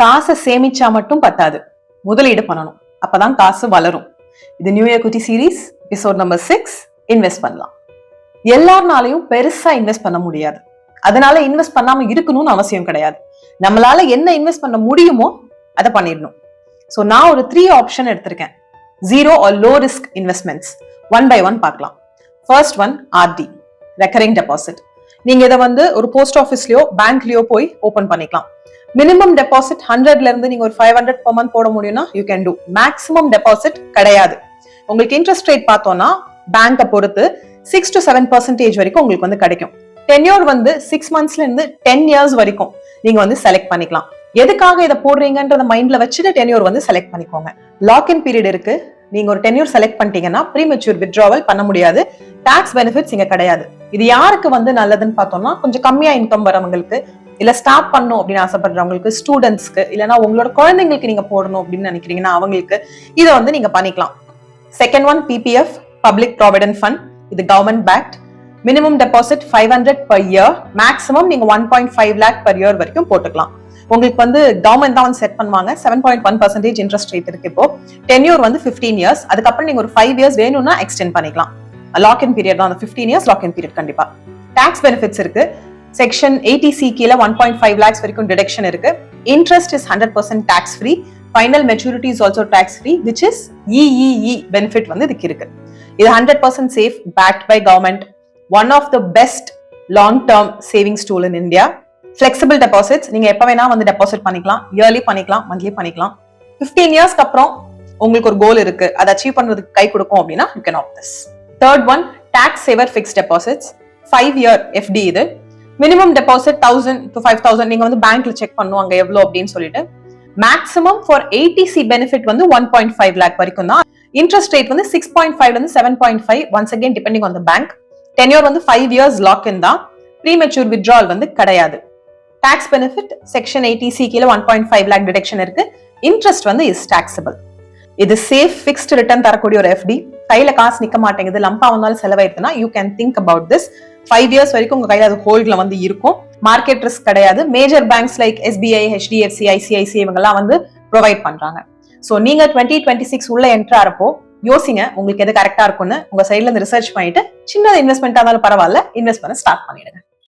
காசை சேமிச்சா மட்டும் பத்தாது, முதலீடு பண்ணணும். அப்பதான் காசு வளரும். இது new equity series episode number 6. Invest பண்ணலாம். எல்லாருனாலையும் பெருசா இன்வெஸ்ட் பண்ண முடியாது. அதனால இன்வெஸ்ட் பண்ணாம இருக்கணும்னு அவசியம் கிடையாது. நம்மளால என்ன இன்வெஸ்ட் பண்ண முடியுமோ அதை பண்ணிடணும். ஸோ நான் ஒரு 3 ஆப்ஷன் எடுத்திருக்கேன். 0 or low risk investments. 1 by 1 பார்க்கலாம். First one RD, recurring deposit. நீங்க இதை ஒரு போஸ்ட் ஆஃபீஸ்லயோ பேங்க்லயோ போய் ஓபன் பண்ணிக்கலாம். மினிமம் டெபாசிட் 100ல இருந்து நீங்க ஒரு 500 per month போட முடியும்னா you can do. Maximum deposit கிடையாது. உங்களுக்கு இன்ட்ரெஸ்ட் ரேட் பார்த்தோம்னா பேங்கை பொறுத்து 6 to 7% வரைக்கும் உங்களுக்கு கிடைக்கும். டென்யூர் 6 monthsல இருந்து 10 years வரைக்கும் நீங்க செலக்ட் பண்ணிக்கலாம். எதுக்காக இதை போடுறீங்கன்றத மைண்ட்ல வச்சுட்டு டென்யூர் செலக்ட் பண்ணிக்கோங்க. லாக்இன் பீரியட் இருக்கு. நீங்க ஒரு டென்யூர் செலக்ட் பண்ணிட்டீங்கன்னா ப்ரீமெச்சூர் வித்ட்ராவல் பண்ண முடியாது. டாக்ஸ் பெனிஃபிட்ஸ் இங்க கிடையாது. இது யாருக்கு நல்லதுன்னு பார்த்தோம்னா கொஞ்சம் கம்மியா இன்கம் வரவங்களுக்கு, இல்ல ஸ்டார்ட் பண்ணும் அப்படின்னு ஆசைப்படுறவங்களுக்கு, ஸ்டூடெண்ட்ஸ்க்கு, இல்லைன்னா உங்களோட குழந்தைங்களுக்கு நீங்க போடணும் அப்படின்னு நினைக்கிறீங்கன்னா அவங்களுக்கு இதை நீங்க பண்ணிக்கலாம். Second one PPF, public provident fund. இது government backed. Minimum deposit 500 per year. Maximum நீங்க 1.5 lakh per year வரைக்கும் போட்டுக்கலாம். உங்களுக்கு கவர்மெண்ட் தான் செட் பண்ணுவாங்க. 7.1% இன்ட்ரெஸ்ட் ரேட் இருக்கு. இப்போ டென்யூர் 15 years. அதுக்கப்புறம் நீங்க ஒரு 5 years வேணும்னா எக்ஸ்டெண்ட் பண்ணிக்கலாம். லாக்இன் பீரியட் தான் 15 years லாக்இன் பீரியட். கண்டிப்பா டாக்ஸ் பெனிஃபிட்ஸ் இருக்கு. செக்ஷன் 80C கீழ 1.5 lakhs வரைக்கும் டிடக்ஷன் இருக்கு. Interest is 100% tax free. Final maturity is also tax free, which is EEE benefit இதுக்கு இருக்கு. இது 100% safe, backed by government. One of the best long-term savings tool in India. Flexible deposits. நீங்க எப்ப வேணா deposit பண்ணிக்கலாம். Yearly பண்ணிக்கலாம், monthly பண்ணிக்கலாம். 15 yearsக்கு அப்புறம் உங்களுக்கு ஒரு கோல் இருக்கு, அதை அச்சீவ் பண்றதுக்கு கை கொடுக்கும் அப்படின்னா you can opt this. Third one, tax saver fixed deposits. 5-year FD இது. மினிமம் டெபாசிட் 1000 to 5000 நீங்க பேங்க்ல செக் பண்ணுவாங்க எவ்வளவு அப்படின்னு சொல்லிட்டு. Maximum for 80C benefit 1.5 lakh வரைக்கும் தான். இன்ட்ரெஸ்ட் ரேட் 6.5 இருந்து 7.5. Once again depending on the bank. Tenure 5 years lock-in தான். ப்ரீமெச்சூர் வித்ட்ராவல் கிடையாது. டாக்ஸ் பெனிஃபிட் செக்ஷன் 80C கீழ 1.5 lakh டிடக்ஷன் இருக்கு. Interest is taxable. இது சேஃப் ஃபிக்ஸ்ட் ரிட்டர்ன் தரக்கூடிய ஒரு FD. கையில காசு நிக்க மாட்டேங்குது, லம்பா வந்தாலும் செலவாயிருக்குன்னா you can think about this. 5 years வரைக்கும் உங்க கையில அது ஹோல்ட்ல இருக்கும். மார்க்கெட் ரிஸ்க் கிடையாது. Major banks like SBI, HDFC, ICICI இவங்கெல்லாம் ப்ரொவைட் பண்றாங்க. சோ நீங்க 2026 உள்ள என்ட்ரு ஆறப்போ யோசிங்க உங்களுக்கு எது கரெக்டா இருக்கும்னு. உங்க சைட்ல இருந்து ரிசர்ச் பண்ணிட்டு சின்னது இன்வெஸ்ட்மெண்டா இருந்தாலும் பரவாயில்ல, இன்வெஸ்ட் பண்ண ஸ்டார்ட் பண்ணிடுங்க.